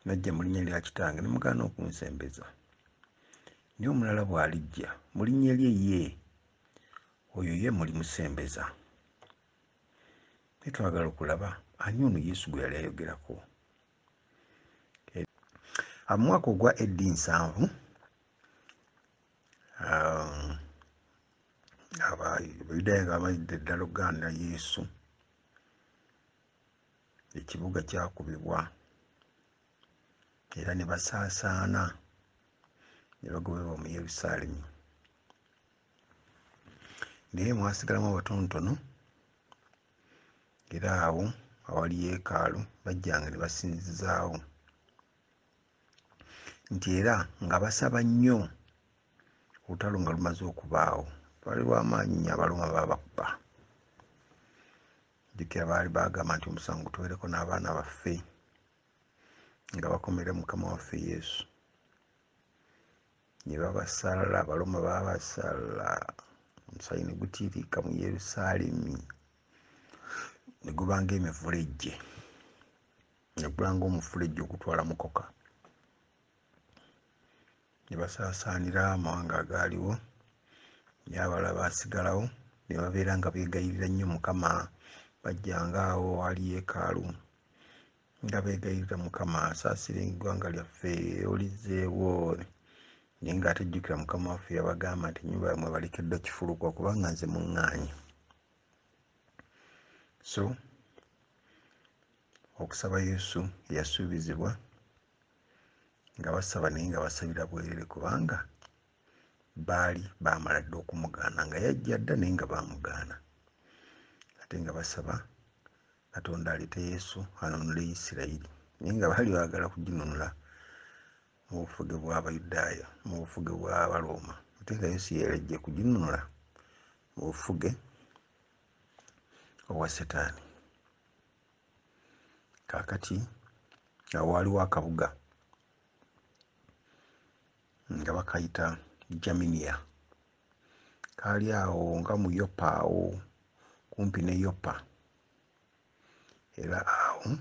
najja mu linnya lya kitange ne mugaana okunsembeza. Naye omulala bw'alijja mu linnya lye ye, oyo ye mulimusembeza. Naye twagala okulaba ani ono Yesu gwe yali ayogerako. Mu mwaka ogwa AD 7 Abayudaaya nga bamalidde ddala okugaanira Yesu, ekibuga kyakubibwa era ne basaasaana ne bagobebwa mu Yerusaalemi. Naye mwasigalamu abatonotono, era awo awali yeekaalu bajjanga ne basinzizaawo, nti era nga basaba nnyo olutalo nga lumaze okubaawo. Lwali lw'amaanyi nnyo, Abaloma baabakuba. Jjukira baali baagamba nti omusango gutuweereko n'abaana baffe, nga bakomera Mukama waffe Yesu. Ne babasala, Abaloma baabasala, omusaayi ne gutiiriika mu Yerusaalemi ne guba ng'emivulejje, ne guba ng'omufulejje ogutwala mukoka. Ne basaasaanira amawanga agaaliwo, naye abalala baasigalawo ne babeera nga beegayirira nnyo Mukama. Bajjanga awo wali yeekaalu nga beegayirira Mukama asaasira eggwanga lyaffe, olizeewo. Naye ng'ate jjukira Mukama waffe yabagamba nti ennyumba yammwe balekeddwa kifulukwa kubanga nze muŋŋaanyi. So okusaba Yesu eyasuubizibwa nga basaba, naye nga basabira bwerere kubanga baali baamala dda okumugaana, nga yajja dda naye nga baamugaana. Ate nga basaba Katonda aleete Yesu anunule Isirayiri, naye nga baali baagala kuginunula mu bufuge bw'Abayudaaya, mu bufuge bw'Abaroma. Ate nga Yesu yalajja kuginunula mu bufuge obwa Setaani. Kaakati awo waaliwo akabuga nga bakayita Jaminiya, kaali awo nga mu Yopa awo, kumpi ne Yopa. Era awo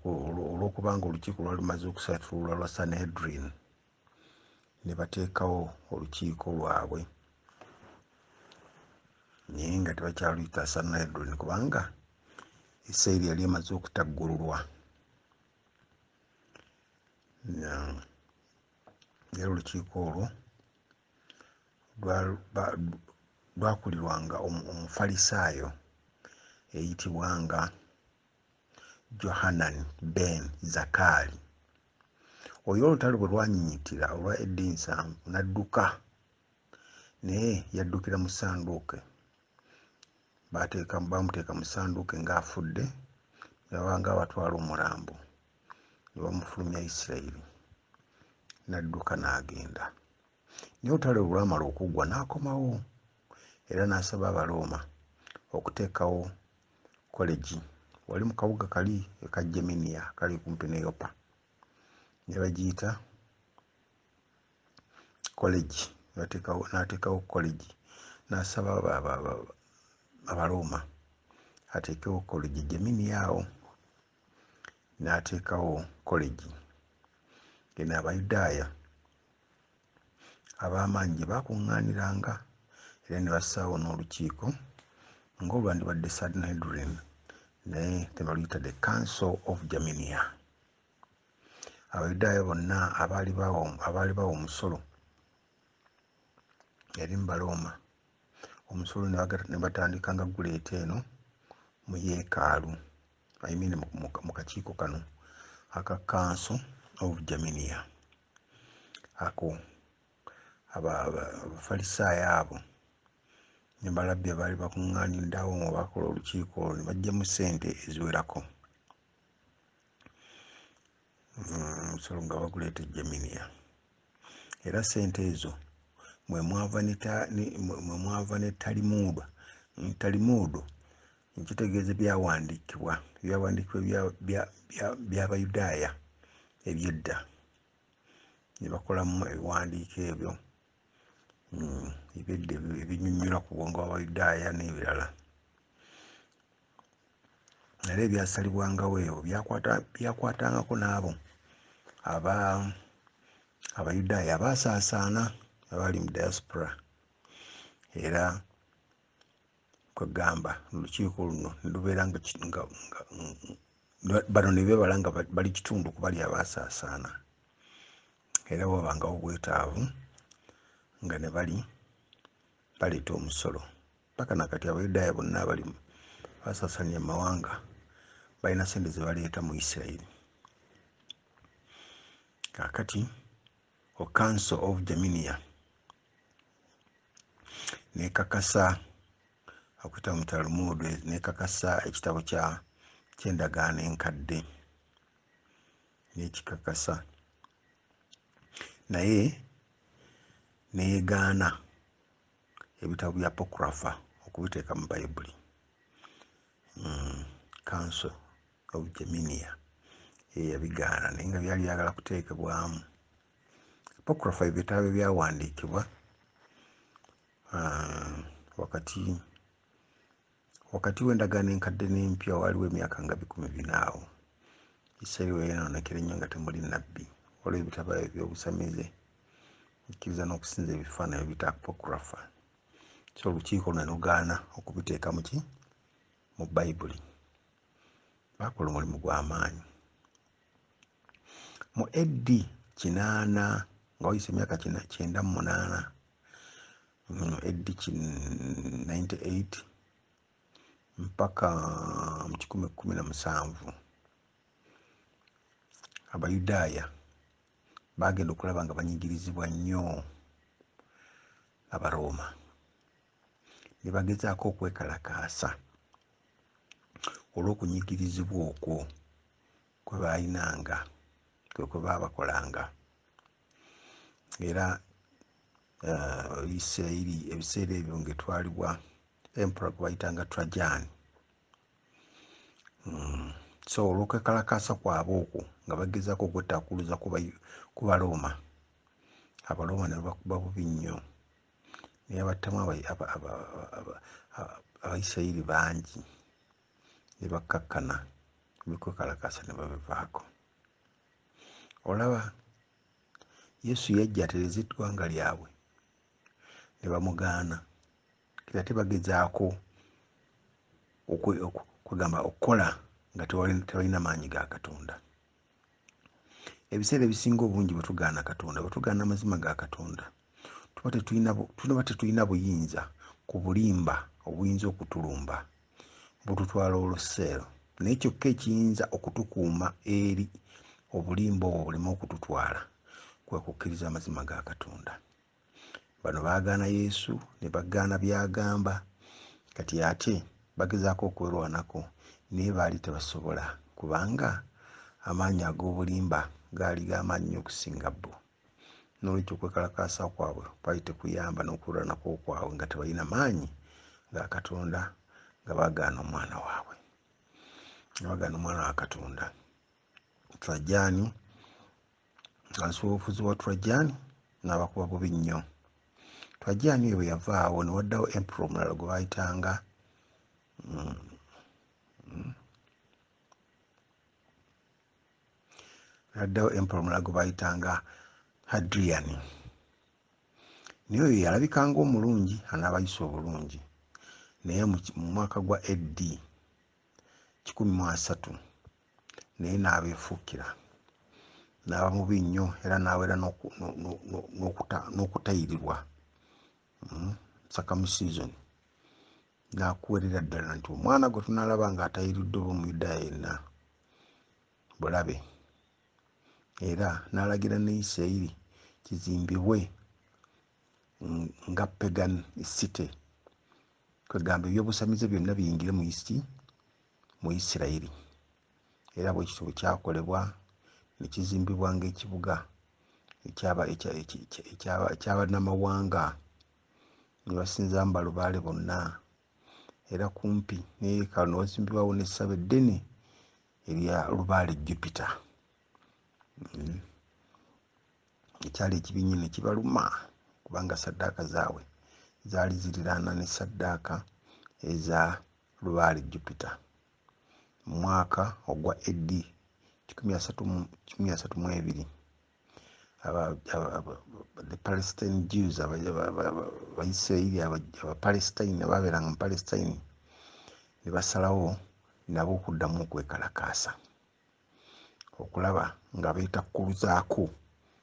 olw'okubanga olukiiko lwali lumaze okusatululwa lwa Sanhedrin, ne bateekawo olukiiko lwabwe, naye nga tebakyaluyita Sanhedrin kubanga Isirayiri yali emaze okutaggululwa. Era olukiiko olwo lwakulirwanga Omufalisaayo eyitibwanga Johanan ben Zakkaali. Oyo olutalo bwe lwanyinyitira olwa AD 7 n'adduka, naye yaddukira mu ssanduuke. Baamuteeka mu ssanduuke ng'afudde, ne baba nga abatwala omulambo, ne bamufulumya Isirayiri, n'adduka n'agenda. Naye olutalo bwe lwamala okuggwa n'akomawo, era n'asaba Abaroma okuteekawo kolegi. Wali mu kabuga kali eka Geminiya kali kumpi ne Yopa, ne bagiyita kolegi. N'ateekawo kolegi, n'asaba Abaroma ateekewo kolegi Geminiya awo, n'ateekawo kolegi. Eno Abayudaaya ab'amaanyi gye baakuŋŋaaniranga, era ne bassaawo n'olukiiko ng'olwandibadde Sanhedrin, naye tebaluyita the Council of Jaminiya. Abayudaaya bonna abaali bawa omusolo eri mu Baroma, omusolo ne batandika nga guleeta eno mu yeekaalu, mu kakiiko kano aka Council of Jaminiya. Ako Abafalisaayo abo ne balabye baali bakuŋŋaanidde awo nga bakola olukiiko olwo, ne baggyamu ssente eziwerako. Omusolo nga baguleeta e Geminiya. Era ssente ezo mwe mwava ne talimuudo. Talimuudo nkitegeeza ebyawandiikibwa by'Abayudaaya eby'edda, ne bakolamu ebiwandiiko ebyo eby'edda ebinnyonnyola ku bwongo bw'Abayudaaya n'ebirala. era ebyasalibwangawo eyo byakwatangako n'abo abayudaaya abaasaasaana abaali mu diaspora. Era kwegamba olukiiko luno nelubeera bano ne beebala nga bali kitundu ku bali abaasaasaana, era wabangawo obwetaavu nga ne bali baleeta omusolo. Paka nakati abayudaaya bonna abali baasaasaanya mu mawanga balina sente ze baleeta mu Isirayiri. Kaakati Council of Germania nekakasa okuyita mu Talmud, nekakasa ekitabo ky'endagaano enkadde nekikakasa, naye neyegaana ebitabo bya apocrypha okubiteeka mu Bayibuli. Council of Germania yabigaana, naye nga byali byagala kuteekebwamu. Apocrypha ebitabo byawandiikibwa wakati w'endagaano enkadde n'empya waliwo emyaka nga 400 awo. Isirayiri weyonoonekera ennyo nga temuli nabbi, waliwo ebitabo ebyobusamize ekkiriza n'okusinza ebifaananyi bita apocrypha. So olukiiko ne lugaana okubiteeka mu Bayibuli. Baakola omulimu gw'amaanyi. Mu AD 8 nga wayise emyaka 98, AD 98 mpaka mu 1017 Abayudaaya bagenda okulaba nga banyigirizibwa nnyo Abaroma, ne bagezaako okwekalakaasa olw'okunyigirizibwa okwo kwe baalinanga, kwe baabakolanga. Era Isirayiri ebiseera ebyo ng'etwalibwa emperor gwe bayitanga Trajan. So olw'okwekalakaasa kwabwe okwo nga bagezaako okwetakuluza ku Baroma, Abaroma ne bakuba bubi nnyo, naye battamu Abayisirayiri bangi, ne bakkakkana ebikwekalakaasa ne babivaako. Olaba Yesu yajja atereze eggwanga lyabwe ne bamugaana, era tebagezaako kwegamba okukola nga tebalina maanyi ga Katonda. Ebiseera ebisinga obungi bwe tugaana Katonda, bwe tugaana amazima ga Katonda, tuba tetulina buyinza ku bulimba obuyinza okutulumba bututwala oluseero, naye kyokka ekiyinza okutukuuma eri obulimba obwo buleme okututwala kwe kukkiriza amazima ga Katonda. Bano baagaana Yesu ne bagaana by'agamba, kati ate bagezaako okwerwanako naye baali tebasobola, kubanga amaanyi ag'obulimba gaali g'amaanyi nnyo okusinga bo. N'olwekyo okwekalakaasa kwabwe kwali tekuyamba n'okulwanako kwabwe nga tebalina maanyi ga Katonda, nga bagaana omwana waabwe, nga bagaana omwana wa Katonda. Trajan, wansi w'obufuzi bwa Trajan n'abakuba bubi nnyo. Trajan oyo bwe yavaawo ne waddawo emperor omulala gwe baayitanga Hadrian. Naye oyo yalabikanga omulungi, anaabayisa obulungi, naye mu mwaka gwa AD 13 naye n'abeefuukira, n'aba mubi nnyo, era n'aweera n'okutayirirwa, circumcision, n'akuwerera ddala nti omwana gwe tunaalaba ng'atayiriddwe oba Omuyudaaya yenna bulabe. Era n'alagira ne Isirayiri kizimbibwe nga pagan city, kwegamba ebyobusamize byonna biyingire mu Isirayiri. Era bwe kityo bwe kyakolebwa, ne kizimbibwa ng'ekibuga eky'abannamawanga ne basinzaamu balubaale bonna. Era kumpi ne yeekaalu ne wazimbibwawo n'essabo eddene erya lubaale Jupiter. Ekyali ekibi ne kibaluma, kubanga saddaaka zaabwe zaali ziriraana ne saddaaka eza lubaale Jupiter. mu mwaka ogwa AD 1332 the Palestine Jews abaisirairi abapalestine ababeeranga mu Palestine ne basalawo nabo okuddamu okwekalakaasa okulaba nga beetakkuluzaako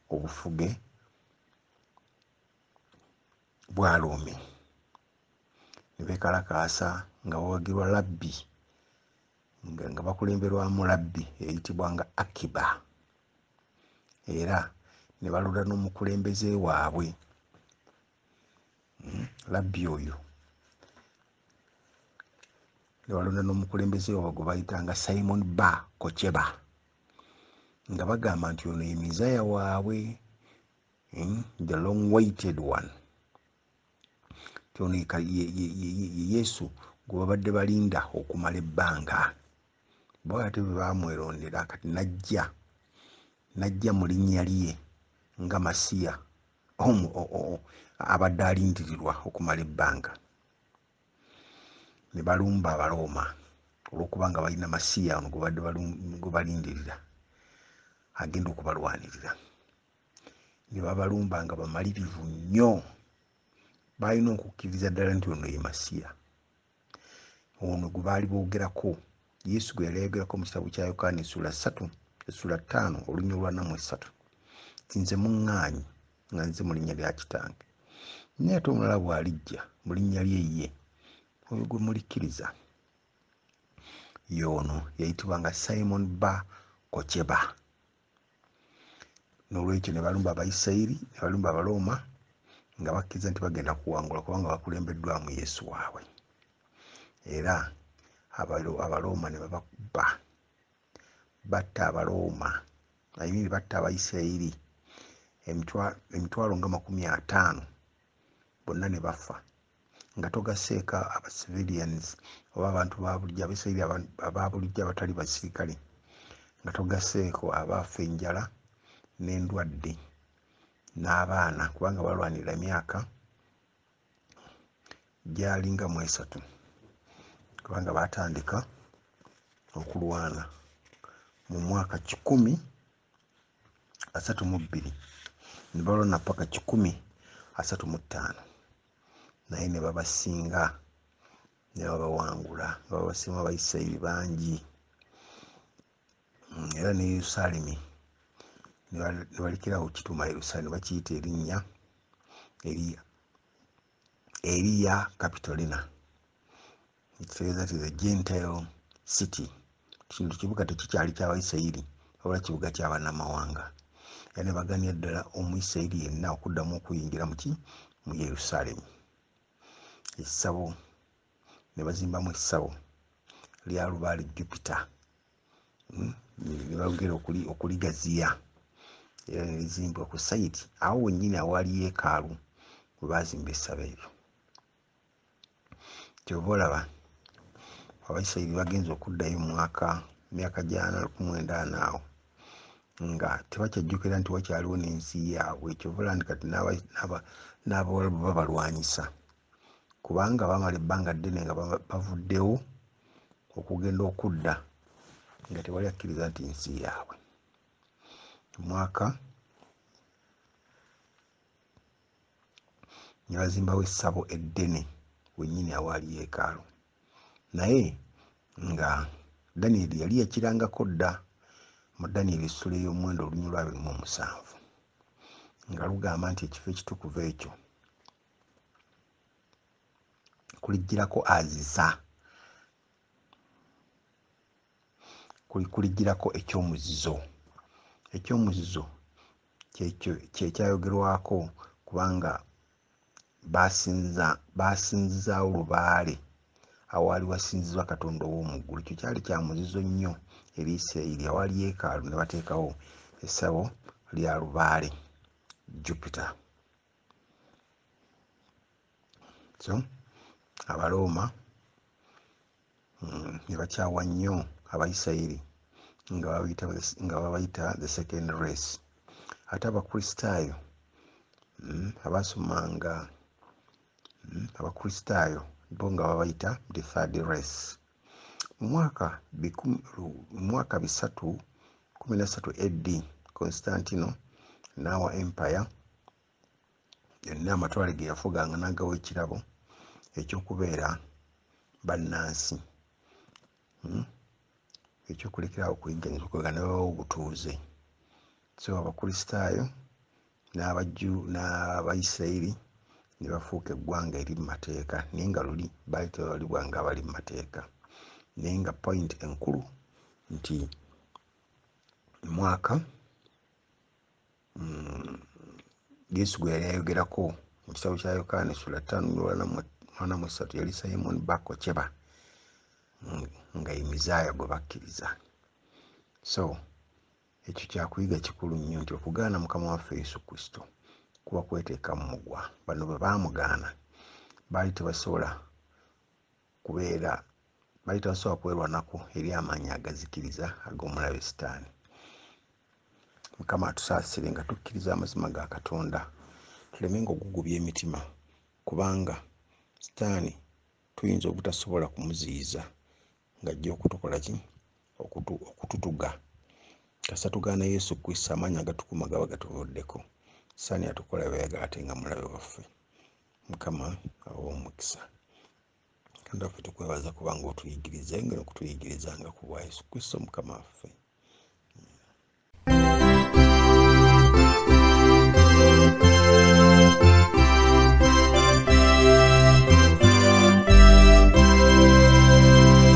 obufuge bwa Roomi. Ne beekalakaasa nga bawagirwa labbi nga bakulemberwamu labbi eyitibwanga Akiba, era ne balonda n'omukulembeze waabwe. Labbi oyo ne balonda n'omukulembeze waabwe gwe bayitanga Simon Bar Kocheba, nga bagamba nti ono ye Mizaya waabwe, the long waited one. Ono ye Yesu gwe babadde balinda okumala ebbanga. Bo ate bwe baamwerondera kati najja mu linnya lye nga Masiya abadde alindirirwa okumala ebbanga. Ne balumba Abaroma olw'okuba nga balina Masiya ono gwe balindirira agenda okubalwanirira. Ne babalumba nga bamalirivu nnyo, balina okukkiriza ddala nti ono ye Masiya. Ono gwe baali boogerako, Yesu gwe yali ayogerako mu kitabo kya Yokaana essula 5 olunya olwa 43 ti nze muŋŋaanyi nga nze mu linnya lya Kitange, naye ate omulala bw'alijja mu linnya lye ye, oyo gwe mulikkiriza. Y'ono yayitibwanga Simon Bar Kocheba. N'olwekyo ne balumba Abayisirayiri, ne balumba Abaroma nga bakkiriza nti bagenda kuwangula kubanga bakulembeddwamu Yesu waabwe. Era Abaroma ne babakubba, batta Abaroma ayini batta Abayisirayiri emitwalo nga 50 bonna ne bafa, nga togaseeka abacivilians oba abantu babulijjo, Abayisirayiri ababulijjo abatali basirikale, nga togaseeko abaafa enjala n'endwadde n'abaana, kubanga balwanirira emyaka gyalinga 3, kubanga batandika okulwana mu mwaka 1032 ne balwana paka 1035, naye ne babasinga ne babawangula, nga babasinga Abayisirayiri bangi. Era ne Yerusaalemi ne balekerawo kituuma Yerusaalemi, bakiyita erinnya Eriya Capitolina, ekitegeeza nti the Gentile city. Kino kibuga tekikyali ky'Abayisirayiri wabula kibuga ky'abannamawanga. Era ne baganya ddala Omuyisirayiri yenna okuddamu okuyingira mu Yerusaalemi. Essabo ne bazimbamu essabo lya lubaale Jupiter, ne bagera okuligaziya, era ne lizimbwa ku sayiti awo wennyini awaali yeekaalu we baazimba essabo eryo. Kyova olaba Abayisirayiri bagenze okuddayo mu myaka gya 1900 awo nga tebakyajjukira nti wakyaliwo n'ensi yaabwe. Kyova olaba nti kati n'Abawarabu babalwanyisa kubanga bamala ebbanga ddene nga bavuddewo okugenda okudda nga tewali akkiriza nti nsi yaabwe. Omwaka ne bazimbawo essabo eddene wennyini awaali yeekaalu, naye nga Danyeri yali yakirangako dda mu Danyeri essula ey'omuwendo olunya olwa 27 nga lugamba nti ekifo ekitukuvu ekyo kulijjirako aziza, kulijjirako ekyomuzizo. Ekyomuzizo kyekyayogerwako kubanga baasinzizaawo lubaale awaali wasinzizwa Katonda ow'omu ggulu. Ekyo kyali kya muzizo nnyo eri Isirayiri. Awaali yeekaalu ne bateekawo essabo lya lubaale Jupiter. So Abaroma ne bakyawa nnyo Abayisirayiri nga babayita the second race. Ate Abakristaayo abaasomanga Abakristaayo bo nga babayita the third race. mwaka 313 AD Constantino n'awa empire yonna amatwale ge yafuganga n'agawa ekirabo ekyokubeera bannansi, ekyokulekerawo kuyigga nebabawo obutuuze. So abakristaayo n'abayisirayiri ne bafuuka eggwanga eri mu mateeka, naye nga luli baali tebabalibwa nga abali mu mateeka. Naye nga point enkulu nti mwaka Yesu gwe yali ayogerako mu kitabo kya Yokaana Sula 5:43 yali Simon Bakocheba nga ye Mizaaya gwe bakkiriza. So ekyo kyakuyiga kikulu nnyo nti okugaana Mukama waffe Yesu Kristo kuba kweteeka mu mugwa. Bano bwe baamugaana baali tebasobola kwerwanako eri amaanyi agazikiriza ag'omulabe Sitaani. Mukama atusaasire nga tukkiriza amazima ga Katonda, tulemenga okugubya emitima, kubanga Sitaani tuyinza obutasobola kumuziyiza ng'ajja okutukola ki, okututuga. Kasita tugaana Yesu Kristo amaanyi agatukuuma gaba gatuvuddeko. Sitaani atukola by'ayagala ate nga mulabe waffe. Mukama awe omukisa. Katonda waffe tukwebaza kubanga otuyigiriza, engeri okutuyigiriza nga ku bwa Yesu Kristo Mukama waffe.